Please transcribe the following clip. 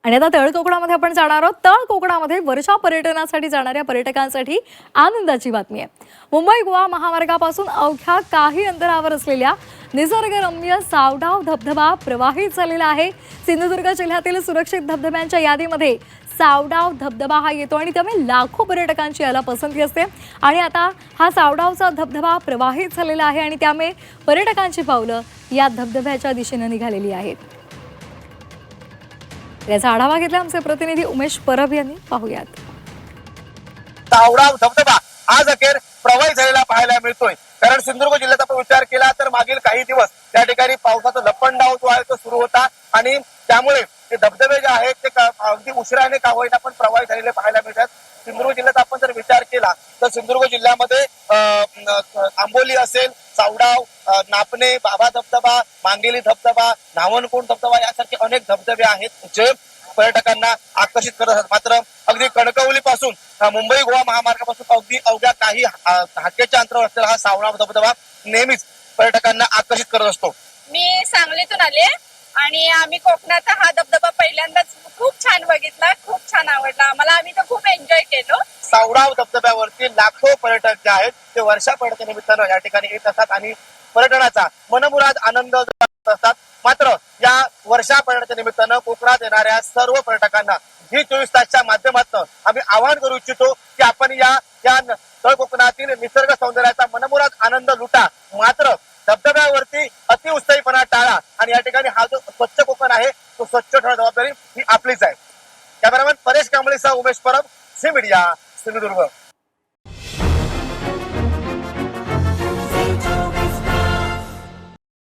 आणि आता तळ कोकणामध्ये आपण जाणार आहोत. तळ कोकणामध्ये वर्षा पर्यटनासाठी जाणाऱ्या पर्यटकांसाठी आनंदाची बातमी आहे. मुंबई गोवा महामार्गापासून अवघ्या काही अंतरावर असलेल्या निसर्गरम्य सावडाव धबधबा प्रवाहित झालेला आहे. सिंधुदुर्ग जिल्ह्यातील सुरक्षित धबधब्यांच्या यादीमध्ये सावडाव धबधबा हा येतो आणि त्यामुळे लाखो पर्यटकांची याला पसंती असते. आणि आता हा सावडावचा धबधबा प्रवाहित झालेला आहे आणि त्यामुळे पर्यटकांची पावलं या धबधब्याच्या दिशेने निघालेली आहेत. याचा आढावा घेतला आमचे प्रतिनिधी उमेश परब यांनी. पाहूयात. सावडाव धबधबा आज अखेर प्रवाहित झालेला पाहायला मिळतोय. कारण सिंधुदुर्ग जिल्ह्याचा आपण विचार केला तर मागील काही दिवस त्या ठिकाणी पावसाचा लपंडाव जो आहे तो सुरू होता आणि त्यामुळे ते धबधबे जे आहेत ते अगदी उशिराने का होईना पण प्रवाहित झालेले पाहायला मिळतात. सिंधुदुर्ग जिल्ह्यात आपण जर विचार केला तर सिंधुदुर्ग जिल्ह्यामध्ये आंबोली असेल, सावडाव, नापणे, बाबा धबधबा, मांगेली धबधबा, नावणकोंड धबधबा यासारखे अनेक धबधबे आहेत जे पर्यटकांना आकर्षित करत असतात. मात्र अगदी कणकवली पासून मुंबई गोवा महामार्गापासून अगदी अवघ्या काही हाकेच्या अंतरावर असलेला हा सावडाव धबधबा नेहमीच पर्यटकांना आकर्षित करत असतो. मी सांगलीतून आले आणि आम्ही कोकणात हा धबधबा पहिल्यांदाच खूप छान बघितला, खूप छान आवडला आम्हाला. आम्ही तो खूप एन्जॉय केलो. सावडाव धबधब्यावरती लाखो पर्यटक जे आहेत ते वर्षा पर्यटनानिमित्तानं या ठिकाणी येत असतात आणि पर्यटनाचा मनमुराद आनंद असतात. मात्र या वर्षा पर्यटनानिमित्तानं कोकणात येणाऱ्या सर्व पर्यटकांना G24 तासच्या माध्यमातून आम्ही आवाहन करू इच्छितो की आपण या तळ कोकणातील निसर्ग सौंदर्याचा मनमुराद आनंद लुटा. मात्र धबधब्यावरती अतिउत्साहीपणा टाळा आणि या ठिकाणी हा जो स्वच्छ कोकण आहे तो स्वच्छ ठेवण्याची जबाबदारी ही आपलीच आहे. कॅमेरामॅन परेश कांबळेसह उमेश परब, झी मीडिया, सिंधुदुर्ग.